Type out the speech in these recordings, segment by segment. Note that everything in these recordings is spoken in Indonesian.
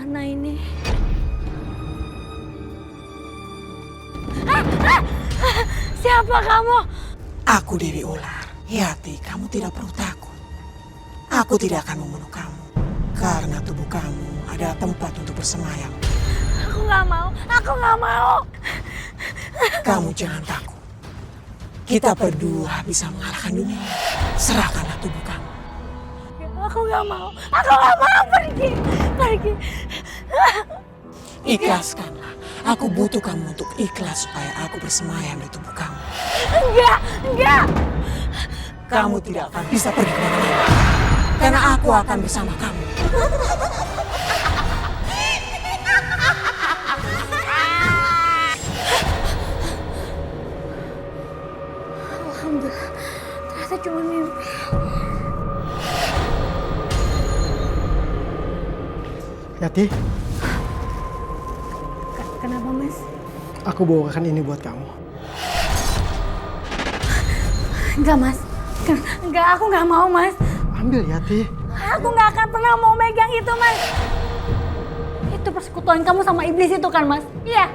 Gimana ini? Siapa kamu? Aku Dewi Ular. Yati, kamu tidak perlu takut. Aku tidak akan membunuh kamu. Karena tubuh kamu ada tempat untuk bersemayam. Aku nggak mau. Aku nggak mau. Kamu jangan takut. Kita berdua bisa mengalahkan dunia. Serahkanlah tubuh kamu. Aku nggak mau. Aku nggak mau. Pergi. Pergi. Ikhlaskanlah. Aku butuh kamu untuk ikhlas supaya aku bersemayam di tubuh kamu. Enggak. Enggak. Kamu tidak akan bisa pergi kemana-mana. Karena aku akan bersama kamu. Alhamdulillah. Ternyata cuma mimpi. Yati, Kenapa, Mas? aku bawakan ini buat kamu. Enggak, Mas. Enggak, aku nggak mau, Mas. Ambil, Yati. Aku nggak akan pernah mau megang itu, Mas. Itu persekutuan kamu sama iblis itu kan, Mas? Iya.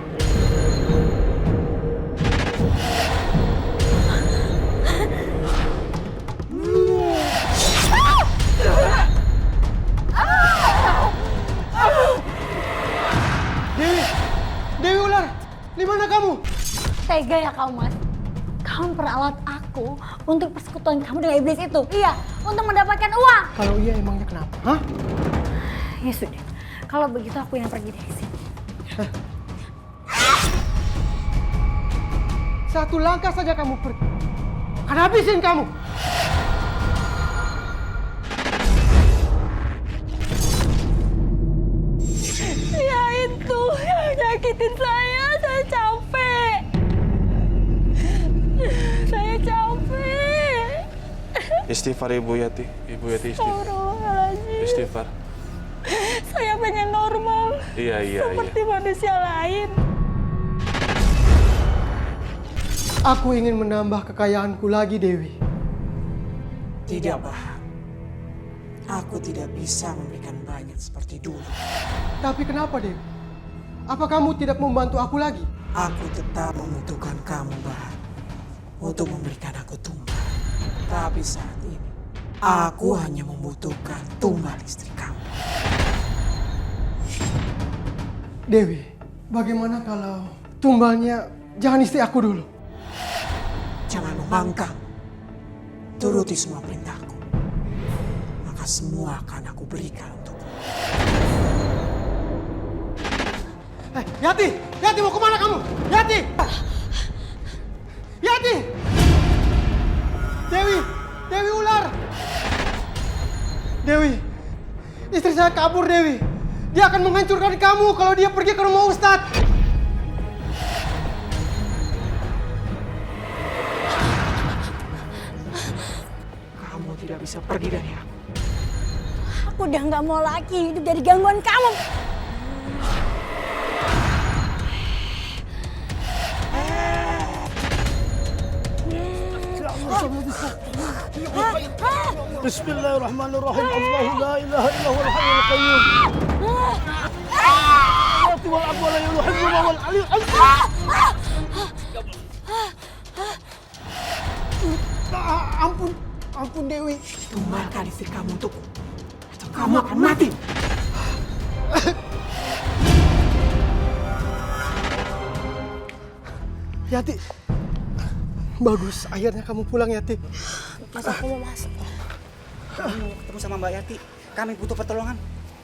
Dewi Ular, di mana kamu? Tega ya kamu, Mas. Kamu peralat aku untuk persekutuan kamu dengan iblis itu. Iya, untuk mendapatkan uang. Kalau iya emangnya kenapa? Hah? Ya sudah, kalau begitu aku yang pergi dari sini. Satu langkah saja kamu pergi. Akan habisin kamu. Ya itu yang nyakitin saya capek. Saya capek. Istighfar Ibu Yati. Ibu Yati istighfar. Astagfirullahaladzim. Istighfar. Saya pengen normal. Iya. Seperti manusia lain. Aku ingin menambah kekayaanku lagi, Dewi. Tidak, Bah. Aku tidak bisa memberikan banyak seperti dulu. Tapi kenapa, Dewi? Apa kamu tidak membantu aku lagi? Aku tetap membutuhkan kamu, Bah. Untuk memberikan aku tumbal. Tapi saat ini, aku hanya membutuhkan tumbal istri kamu. Dewi, bagaimana kalau tumbalnya jangan istri aku dulu? Jangan membangkang. Turuti semua perintahku. Maka semua akan aku berikan untukmu. Yati! Yati, mau kemana kamu? Yati! Yati! Dewi! Dewi Ular! Dewi! Istri saya kabur, Dewi. Dia akan menghancurkan kamu kalau dia pergi ke rumah Ustadz. Kamu tidak bisa pergi dari aku. Aku udah nggak mau lagi hidup dari gangguan kamu. Bismillahirrahmanirrahim. Allahu la ilaha illa huwal hayyul qayyum. Yati wal aqwa la yuhibbu wal aliyul azim. Ampun Dewi. Tumbalkan istri kamu untukku. Atau kamu akan mati. Yati. Bagus, akhirnya kamu pulang, Yati. Mas, aku mau masuk. Kami mau ketemu sama Mbak Yati. Kami butuh pertolongan.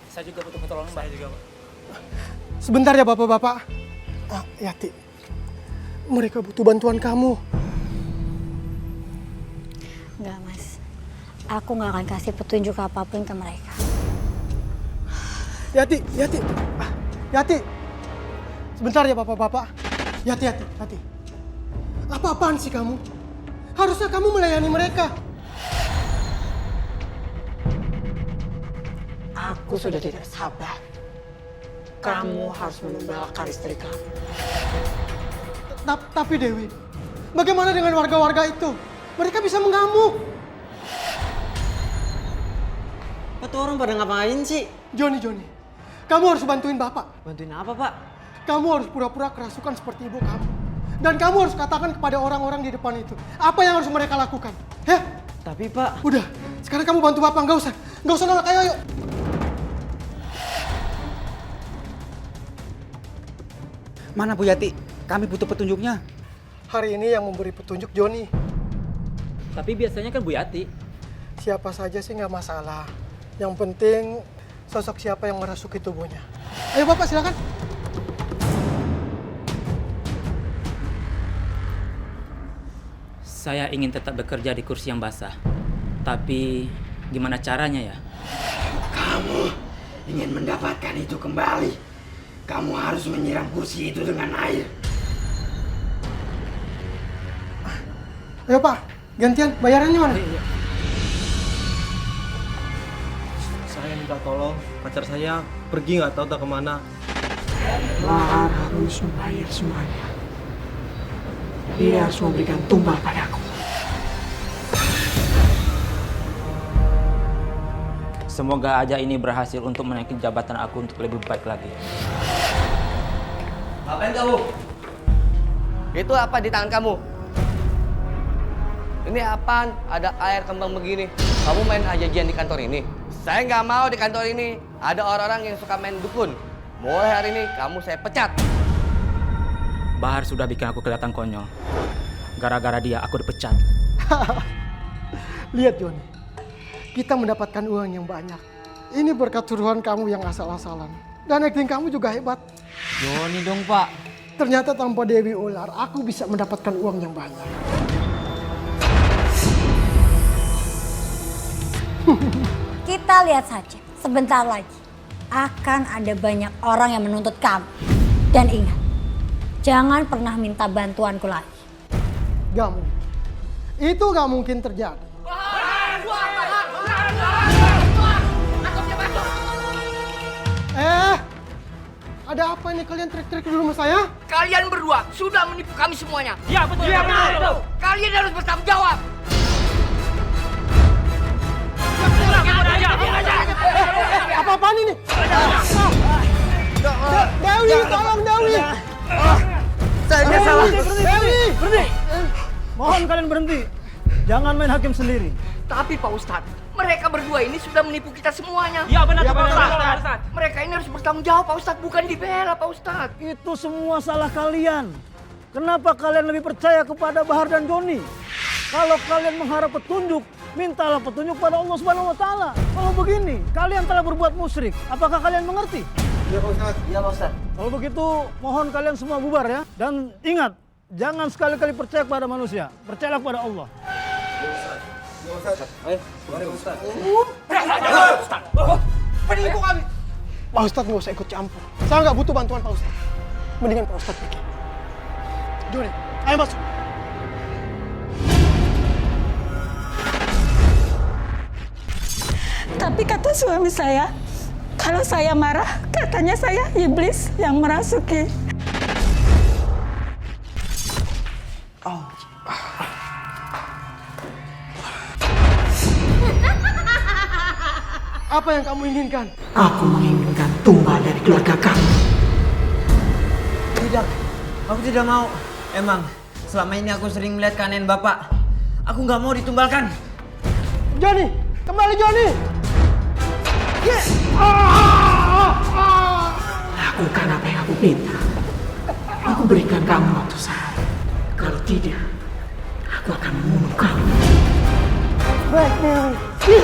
Saya juga butuh pertolongan, Mbak. Saya juga, Pak. Sebentar ya, Bapak-bapak. Yati, mereka butuh bantuan kamu. Enggak, Mas. Aku nggak akan kasih petunjuk apapun ke mereka. Yati. Yati. Sebentar ya, Bapak-bapak. Yati. Apa-apaan sih kamu? Harusnya kamu melayani mereka. Aku sudah tidak sabar. Kamu harus menumbalkan istri kamu. Tapi Dewi, bagaimana dengan warga-warga itu? Mereka bisa mengamuk. Apa tuh orang pada ngapain sih? Joni, Kamu harus bantuin Bapak. Bantuin apa, Pak? Kamu harus pura-pura kerasukan seperti ibu kamu. Dan kamu harus katakan kepada orang-orang di depan itu apa yang harus mereka lakukan. Ya? Tapi, Pak... Udah, sekarang kamu bantu Bapak, nggak usah nolak, ayo. Mana Bu Yati? Kami butuh petunjuknya. Hari ini yang memberi petunjuk Joni. Tapi biasanya kan Bu Yati. Siapa saja sih nggak masalah. Yang penting sosok siapa yang merasuki tubuhnya. Ayo Bapak, silakan. Saya ingin tetap bekerja di kursi yang basah. Tapi gimana caranya ya? Kamu ingin mendapatkan itu kembali. Kamu harus menyiram kursi itu dengan air. Ayo Pak, gantian. Bayarannya mana? Saya minta tolong, pacar saya pergi nggak tahu tak kemana. Bahar harus membayar semuanya. Dia harus memberikan tumbal padaku. Semoga aja ini berhasil untuk menaiki jabatan aku untuk lebih baik lagi. Ngapain kamu? Itu apa di tangan kamu? Ini apaan? Ada air kembang begini. Kamu main ajajian di kantor ini? Saya nggak mau di kantor ini ada orang-orang yang suka main dukun. Mulai hari ini kamu saya pecat. Bahar sudah bikin aku kelihatan konyol. Gara-gara dia aku dipecat. Lihat Joni, kita mendapatkan uang yang banyak. Ini berkat suruhan kamu yang asal-asalan. Dan acting kamu juga hebat. Joni dong, Pak. Ternyata tanpa Dewi Ular, aku bisa mendapatkan uang yang banyak. Kita lihat saja, sebentar lagi akan ada banyak orang yang menuntut kamu. Dan ingat, jangan pernah minta bantuanku lagi. Gak mungkin. Itu gak mungkin terjadi. Ada apa nih kalian teriak-teriak di rumah saya? Kalian berdua sudah menipu kami semuanya. Ya betul. Ya, betul. Kalian harus bertanggung jawab. Apa-apaan ini? Dewi, tolong Dewi! Saya nggak salah. Dewi! Berhenti! Mohon kalian berhenti. Jangan main hakim sendiri. Tapi Pak Ustadz, mereka berdua ini sudah menipu kita semuanya. Ya benar, Pak Ustadz. Mereka ini harus bertanggung jawab Pak Ustadz, bukan dibela Pak Ustadz. Itu semua salah kalian. Kenapa kalian lebih percaya kepada Bahar dan Joni? Kalau kalian mengharap petunjuk, mintalah petunjuk pada Allah Subhanahu wa taala. Kalau begini, kalian telah berbuat musyrik. Apakah kalian mengerti? Iya Pak Ustadz. Iya Pak Ustadz. Kalau begitu, mohon kalian semua bubar ya. Dan ingat, jangan sekali-kali percaya kepada manusia. Percayalah kepada Allah. Penipu kami! Pak Ustadz nggak usah ikut campur. Saya nggak butuh bantuan Pak Ustadz. Mendingan Pak Ustadz pergi. Joni, ayo masuk. Tapi kata suami saya, kalau saya marah, katanya saya iblis yang merasuki. Apa yang kamu inginkan? Aku menginginkan tumbal dari keluarga kamu. Tidak, aku tidak mau. Emang, selama ini aku sering melihat keanehan Bapak. Aku nggak mau ditumbalkan. Joni, kembali Joni! Lakukan apa yang aku minta. Aku berikan kamu waktu sehari. Kalau tidak, aku akan membunuh kamu. Baik, Dewi.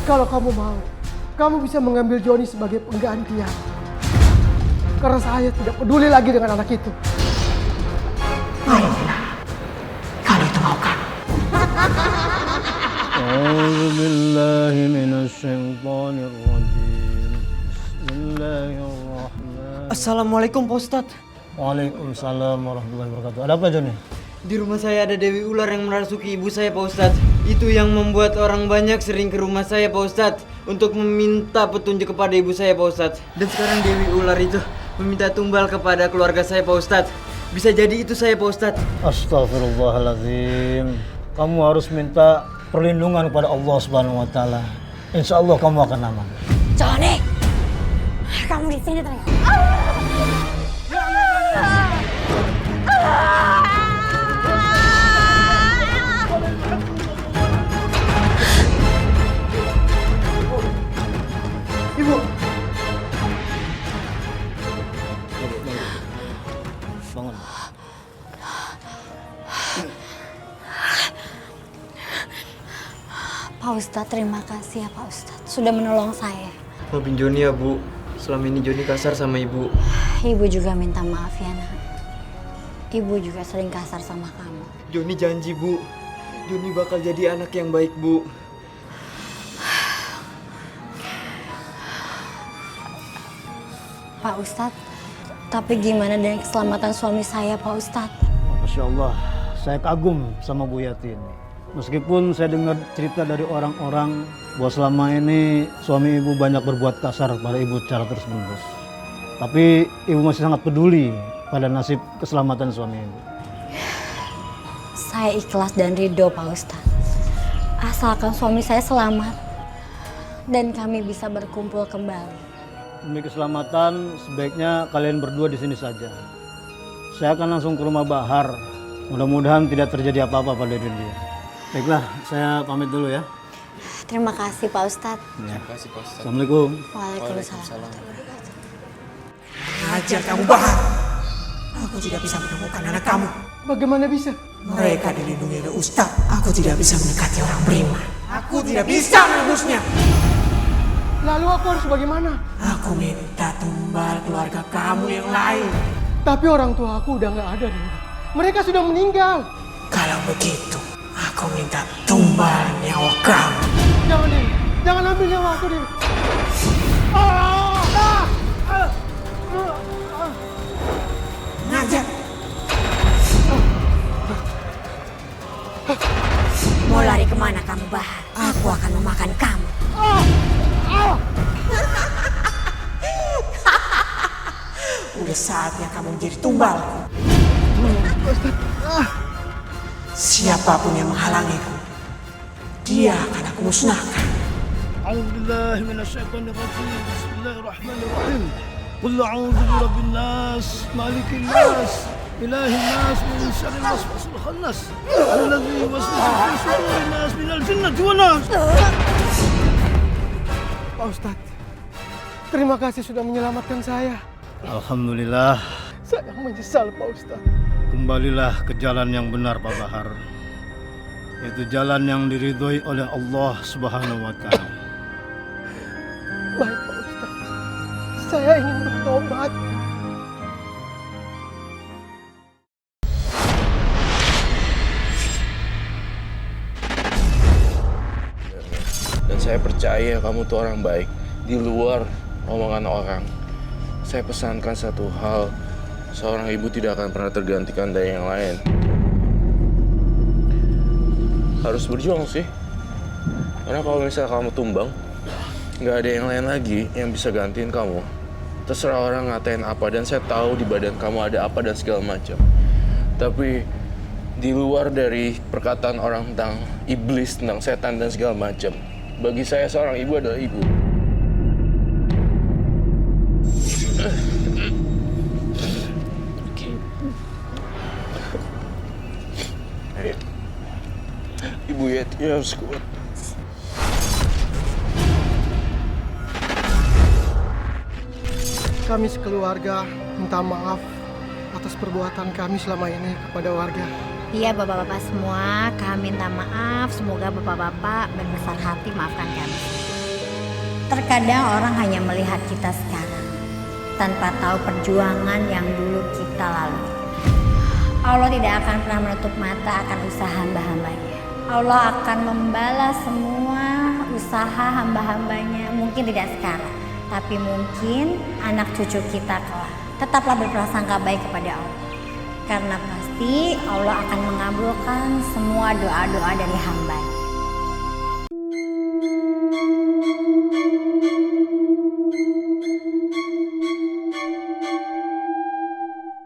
Kalau kamu mau, kamu bisa mengambil Joni sebagai penggantian. Karena saya tidak peduli lagi dengan anak itu. Baiklah, kalau itu mau kamu. A'udzu billahi minasyaitonir rajim. Bismillahirrahmanirrahim. Assalamualaikum, Pak Ustadz. Waalaikumsalam warahmatullahi wabarakatuh. Ada apa, Joni? Di rumah saya ada Dewi Ular yang merasuki ibu saya, Pak Ustadz. Itu yang membuat orang banyak sering ke rumah saya, Pak Ustadz, untuk meminta petunjuk kepada ibu saya, Pak Ustadz. Dan sekarang Dewi Ular itu meminta tumbal kepada keluarga saya, Pak Ustadz. Bisa jadi itu saya, Pak Ustadz. Astagfirullahaladzim. Kamu harus minta perlindungan kepada Allah Subhanahu wa taala. Insya Allah kamu akan aman. Johnny, kamu di sini ternyata. Ibu. Bangun. Pak Ustadz, terima kasih ya Pak Ustadz sudah menolong saya. Maafin Joni ya Bu, selama ini Joni kasar sama Ibu. Ibu juga minta maaf ya nak. Ibu juga sering kasar sama kamu. Joni janji Bu, Joni bakal jadi anak yang baik Bu. Pak Ustadz, tapi gimana dengan keselamatan suami saya Pak Ustadz? Masya Allah, saya kagum sama Bu Yati ini. Meskipun saya dengar cerita dari orang-orang bahwa selama ini suami ibu banyak berbuat kasar pada ibu secara terus-menerus. Tapi ibu masih sangat peduli pada nasib keselamatan suami ibu. Saya ikhlas dan ridho Pak Ustadz. Asalkan suami saya selamat dan kami bisa berkumpul kembali. Demi keselamatan, sebaiknya kalian berdua di sini saja. Saya akan langsung ke rumah Bahar. Mudah-mudahan tidak terjadi apa-apa pada dia. Baiklah, saya pamit dulu ya. Terima kasih Pak Ustadz. Ya. Terima kasih Pak Ustadz. Assalamualaikum. Waalaikumsalam. Ajar kamu Bahar. Aku tidak bisa menemukan anak kamu. Bagaimana bisa? Mereka dilindungi oleh Ustadz. Aku tidak bisa mendekati orang beriman. Aku tidak bisa menebusnya. Lalu aku harus bagaimana? Aku minta tumbal keluarga kamu yang lain. Tapi orang tua aku udah nggak ada, Dinda. Mereka sudah meninggal. Kalau begitu, aku minta tumbal nyawa kamu. Jangan, Dinda. Jangan ambil nyawa aku, Dinda. Ngajar. Mau lari kemana kamu, Bahar? Aku akan memakan kamu. Udah saatnya kamu menjadi tumbalku. Siapapun yang menghalangiku, dia akan aku musnahkan. A'udzubillahi minasyaitonir rajim. Bismillahirrahmanirrahim. Qul a'udzu birabbin nas, malikin nas, ilahin nas, min syarril waswasil khannas, alladzi yuwaswisu fi sudurin nas minal jinnati wan nas. Pak Ustadz, terima kasih sudah menyelamatkan saya. Alhamdulillah. Saya menyesal Pak Ustadz. Kembalilah ke jalan yang benar Pak Bahar. Yaitu jalan yang diridhoi oleh Allah Subhanahu wa Ta'ala. Baik Pak Ustadz, saya ingin bertobat. Dan saya percaya kamu tuh orang baik di luar omongan orang. Saya pesankan satu hal, seorang ibu tidak akan pernah tergantikan dari yang lain. Harus berjuang sih. Karena kalau misalnya kamu tumbang, nggak ada yang lain lagi yang bisa gantiin kamu. Terserah orang ngatain apa, dan saya tahu di badan kamu ada apa dan segala macam. Tapi di luar dari perkataan orang tentang iblis, tentang setan dan segala macam, bagi saya seorang ibu adalah ibu. Ibu Yati harus kuat. Kami sekeluarga minta maaf atas perbuatan kami selama ini kepada warga. Iya bapak-bapak semua, kami minta maaf. Semoga bapak-bapak berbesar hati maafkan kami. Terkadang orang hanya melihat kita sekarang tanpa tahu perjuangan yang dulu kita lalui. Allah tidak akan pernah menutup mata akan usaha hamba-hambanya. Allah akan membalas semua usaha hamba-hambanya. Mungkin tidak sekarang, tapi mungkin anak cucu kita kelak. Tetaplah berprasangka baik kepada Allah. Karena pasti Allah akan mengabulkan semua doa-doa dari hambanya.